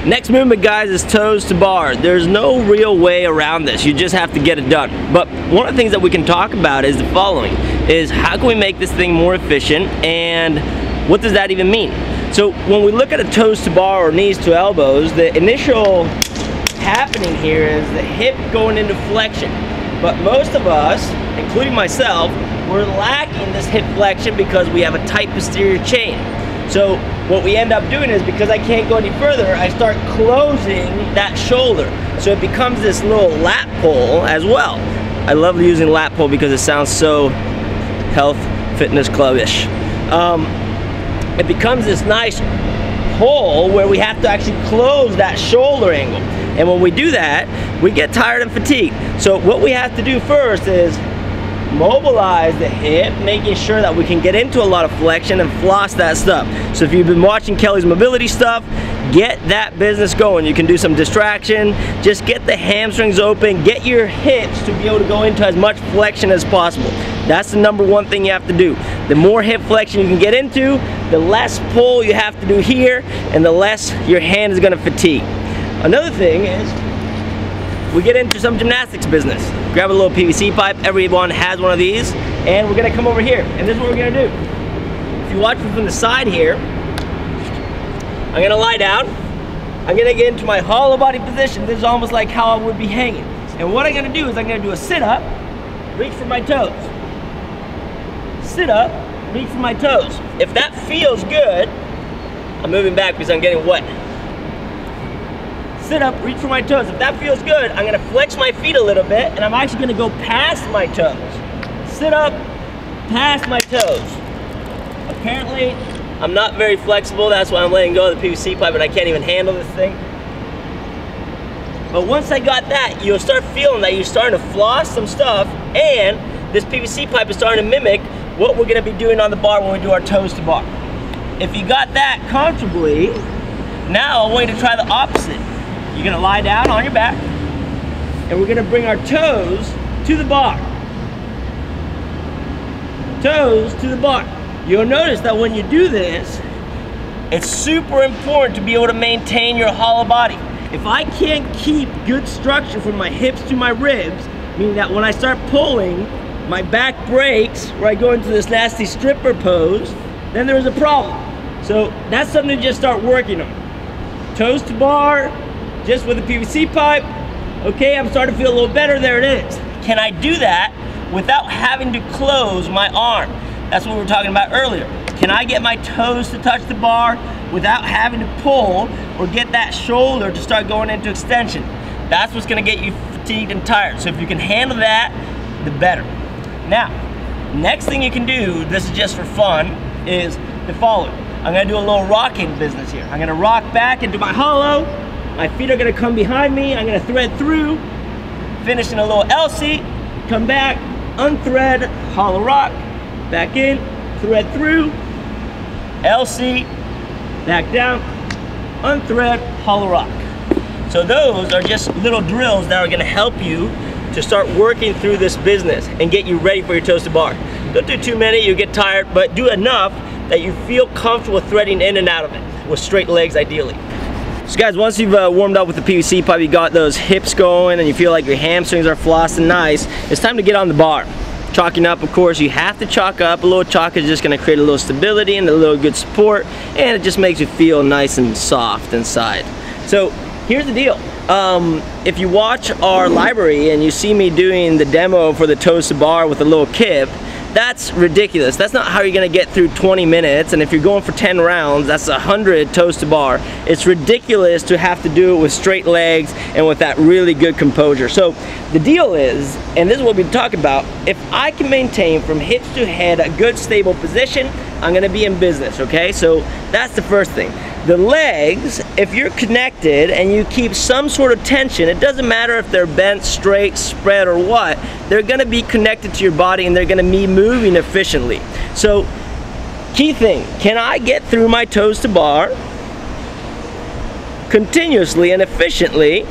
Next movement, guys, is toes to bar. There's no real way around this. You just have to get it done. But one of the things that we can talk about is the following, is how can we make this thing more efficient, and what does that even mean? So when we look at a toes to bar or knees to elbows, the initial happening here is the hip going into flexion. But most of us, including myself, we're lacking this hip flexion because we have a tight posterior chain. So what we end up doing is, because I can't go any further, I start closing that shoulder. So it becomes this little lat pull as well. I love using lat pull because it sounds so health fitness club-ish. It becomes this nice pull where we have to actually close that shoulder angle. And when we do that, we get tired and fatigued. So what we have to do first is mobilize the hip, making sure that we can get into a lot of flexion and floss that stuff. So if you've been watching Kelly's mobility stuff, get that business going. You can do some distraction, just get the hamstrings open, get your hips to be able to go into as much flexion as possible. That's the number one thing you have to do. The more hip flexion you can get into, the less pull you have to do here, and the less your hand is gonna fatigue. Another thing is, we get into some gymnastics business. Grab a little PVC pipe, everyone has one of these, and we're gonna come over here, and this is what we're gonna do. If you watch me from the side here, I'm gonna lie down, I'm gonna get into my hollow body position. This is almost like how I would be hanging. And what I'm gonna do is I'm gonna do a sit-up, reach for my toes. Sit up, reach for my toes. If that feels good, I'm moving back because I'm getting wet. Sit up, reach for my toes. If that feels good, I'm gonna flex my feet a little bit, and I'm actually gonna go past my toes. Sit up, past my toes. Apparently, I'm not very flexible, that's why I'm letting go of the PVC pipe, and I can't even handle this thing. But once I got that, you'll start feeling that you're starting to floss some stuff, and this PVC pipe is starting to mimic what we're gonna be doing on the bar when we do our toes to bar. If you got that comfortably, now I want you to try the opposite. You're gonna lie down on your back, and we're gonna bring our toes to the bar. Toes to the bar. You'll notice that when you do this, it's super important to be able to maintain your hollow body. If I can't keep good structure from my hips to my ribs, meaning that when I start pulling, my back breaks, where I go into this nasty stripper pose, then there's a problem. So that's something to just start working on. Toes to bar, just with a PVC pipe. Okay, I'm starting to feel a little better, there it is. Can I do that without having to close my arm? That's what we were talking about earlier. Can I get my toes to touch the bar without having to pull or get that shoulder to start going into extension? That's what's gonna get you fatigued and tired. So if you can handle that, the better. Now, next thing you can do, this is just for fun, is the following. I'm gonna do a little rocking business here. I'm gonna rock back into my hollow. My feet are gonna come behind me. I'm gonna thread through, finish in a little L-seat, come back, unthread, hollow rock, back in, thread through, L-seat, back down, unthread, hollow rock. So those are just little drills that are gonna help you to start working through this business and get you ready for your toes to bar. Don't do too many, you get tired, but do enough that you feel comfortable threading in and out of it, with straight legs ideally. So guys, once you've warmed up with the PVC pipe, you got those hips going and you feel like your hamstrings are flossing nice, it's time to get on the bar. Chalking up, of course, you have to chalk up. A little chalk is just gonna create a little stability and a little good support, and it just makes you feel nice and soft inside. So here's the deal. If you watch our library and you see me doing the demo for the toes to bar with a little kip, that's ridiculous. That's not how you're gonna get through 20 minutes, and if you're going for 10 rounds, that's 100 toes to bar. It's ridiculous to have to do it with straight legs and with that really good composure. So the deal is, and this is what we talk about, if I can maintain from hips to head a good stable position, I'm gonna be in business, okay? So that's the first thing. The legs, if you're connected and you keep some sort of tension, it doesn't matter if they're bent, straight, spread, or what, they're gonna be connected to your body and they're gonna be moving efficiently. So, key thing, can I get through my toes to bar continuously and efficiently,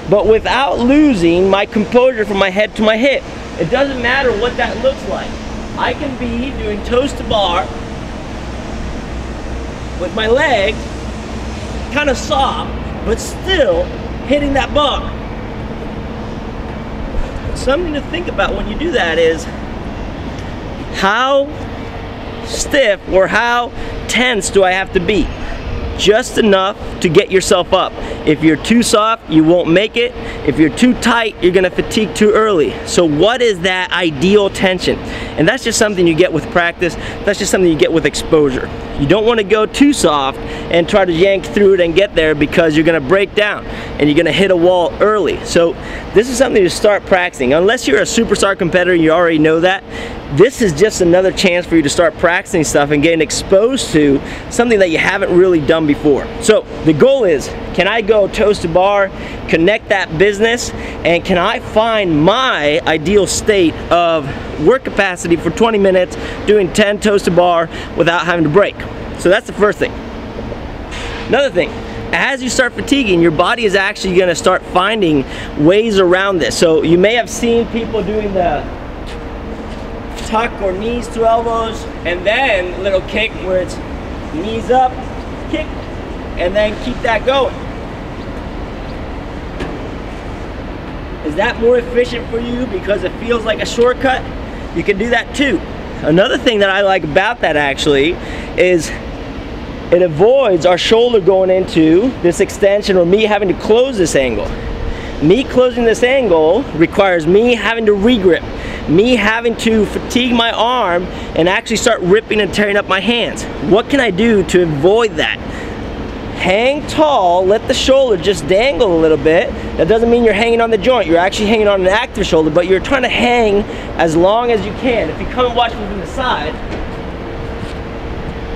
but without losing my composure from my head to my hip? It doesn't matter what that looks like. I can be doing toes to bar with my legs kind of soft, but still hitting that bar. Something to think about when you do that is how stiff or how tense do I have to be? Just enough to get yourself up. If you're too soft, you won't make it. If you're too tight, you're gonna fatigue too early. So what is that ideal tension? And that's just something you get with practice. That's just something you get with exposure. You don't want to go too soft and try to yank through it and get there, because you're gonna break down and you're gonna hit a wall early. So this is something to start practicing. Unless you're a superstar competitor, you already know that. This is just another chance for you to start practicing stuff and getting exposed to something that you haven't really done before. So the goal is, can I go toes to bar, connect that business, and can I find my ideal state of work capacity for 20 minutes doing 10 toes to bar without having to break? So that's the first thing. Another thing, as you start fatiguing, your body is actually going to start finding ways around this. So you may have seen people doing the tuck or knees to elbows, and then a little kick where it's knees up, kick, and then keep that going. Is that more efficient for you because it feels like a shortcut? You can do that too. Another thing that I like about that actually is it avoids our shoulder going into this extension or me having to close this angle. Me closing this angle requires me having to regrip, me having to fatigue my arm and actually start ripping and tearing up my hands. What can I do to avoid that? Hang tall, let the shoulder just dangle a little bit. That doesn't mean you're hanging on the joint. You're actually hanging on an active shoulder, but you're trying to hang as long as you can. If you come and watch me from the side,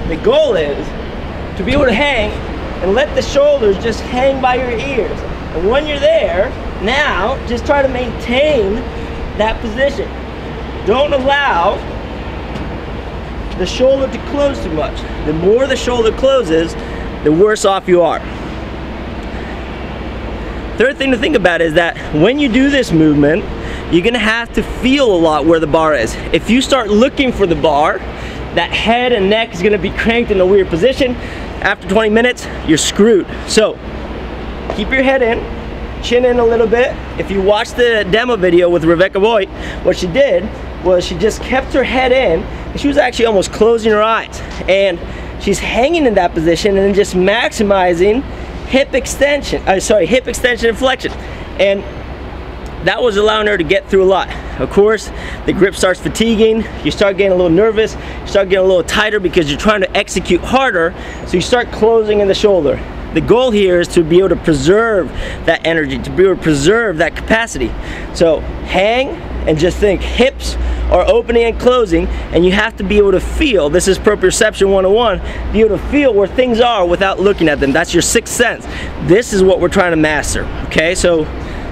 the goal is to be able to hang and let the shoulders just hang by your ears. And when you're there, now just try to maintain that position. Don't allow the shoulder to close too much. The more the shoulder closes, the worse off you are. Third thing to think about is that when you do this movement, you're gonna have to feel a lot where the bar is. If you start looking for the bar, that head and neck is gonna be cranked in a weird position. After 20 minutes, you're screwed. So keep your head in, chin in a little bit. If you watch the demo video with Rebecca Voigt, what she did was she just kept her head in, and she was actually almost closing her eyes. And she's hanging in that position and just maximizing hip extension and flexion. And that was allowing her to get through a lot. Of course, the grip starts fatiguing, you start getting a little nervous, you start getting a little tighter because you're trying to execute harder, so you start closing in the shoulder. The goal here is to be able to preserve that energy, to be able to preserve that capacity. So hang and just think hips are opening and closing, and you have to be able to feel, this is proprioception 101, be able to feel where things are without looking at them. That's your sixth sense. This is what we're trying to master, okay? So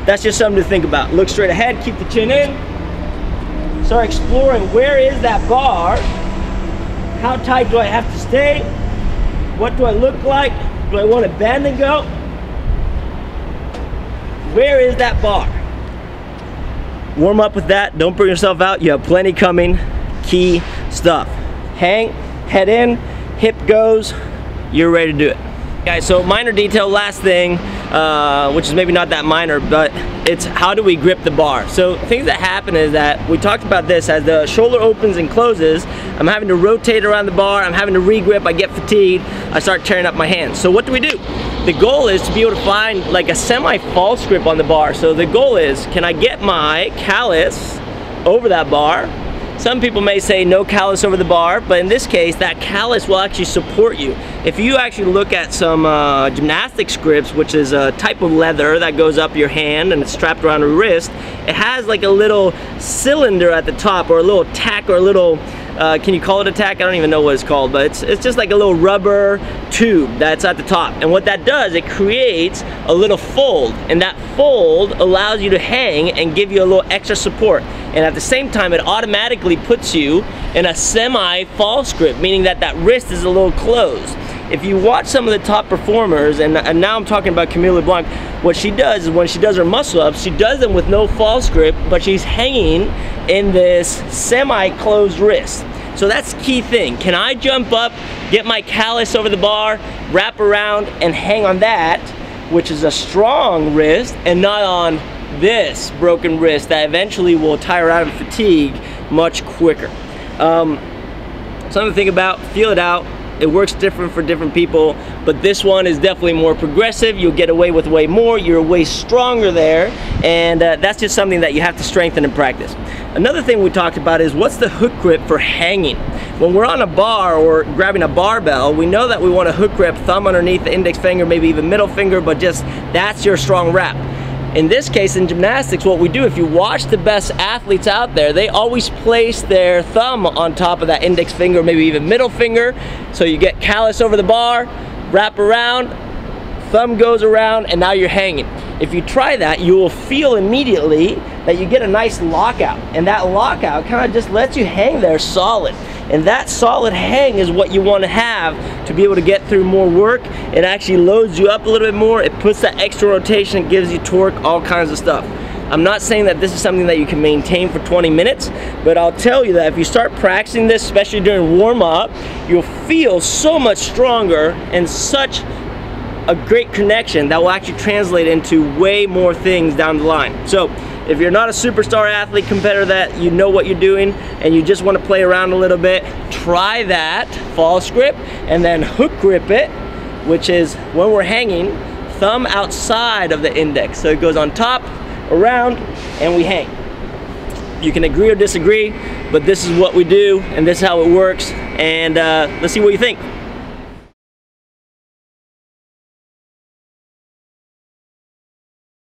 that's just something to think about. Look straight ahead, keep the chin in. Start exploring, where is that bar? How tight do I have to stay? What do I look like? Do I want to bend and go? Where is that bar? Warm up with that. Don't burn yourself out. You have plenty coming. Key stuff. Hang, head in, hip goes. You're ready to do it. Guys, so minor detail, last thing, which is maybe not that minor, but it's how do we grip the bar. So things that happen is that we talked about this, as the shoulder opens and closes, I'm having to rotate around the bar, I'm having to regrip, I get fatigued, I start tearing up my hands. So what do? The goal is to be able to find like a semi-false grip on the bar. So the goal is, can I get my callus over that bar? Some people may say no callus over the bar, but in this case, that callus will actually support you. If you actually look at some gymnastics grips, which is a type of leather that goes up your hand and it's strapped around your wrist, it has like a little cylinder at the top, or a little tack, or a little, can you call it a tack? I don't even know what it's called, but it's just like a little rubber tube that's at the top. And what that does, it creates a little fold, and that fold allows you to hang and give you a little extra support. And at the same time, it automatically puts you in a semi-false grip, meaning that that wrist is a little closed. If you watch some of the top performers, and now I'm talking about Camille Leblanc, what she does is when she does her muscle-ups, she does them with no false grip, but she's hanging in this semi-closed wrist. So that's the key thing. Can I jump up, get my callus over the bar, wrap around, and hang on that? which is a strong wrist, and not on this broken wrist that eventually will tire out and fatigue much quicker. Something to think about, feel it out. It works different for different people, but this one is definitely more progressive. You'll get away with way more, you're way stronger there, and that's just something that you have to strengthen and practice. Another thing we talked about is what's the hook grip for hanging. When we're on a bar or grabbing a barbell, we know that we want a hook grip, thumb underneath the index finger, maybe even middle finger, but just that's your strong wrap. In this case, in gymnastics, what we do, if you watch the best athletes out there, they always place their thumb on top of that index finger, maybe even middle finger, so you get callus over the bar, wrap around, thumb goes around, and now you're hanging. If you try that, you will feel immediately that you get a nice lockout, and that lockout kind of just lets you hang there solid. And that solid hang is what you want to have to be able to get through more work. It actually loads you up a little bit more. It puts that extra rotation, it gives you torque, all kinds of stuff. I'm not saying that this is something that you can maintain for 20 minutes, but I'll tell you that if you start practicing this, especially during warm-up, you'll feel so much stronger and such a great connection that will actually translate into way more things down the line. So if you're not a superstar athlete competitor that you know what you're doing and you just want to play around a little bit, try that false grip and then hook grip it, which is when we're hanging, thumb outside of the index. So it goes on top, around, and we hang. You can agree or disagree, but this is what we do and this is how it works, and let's see what you think.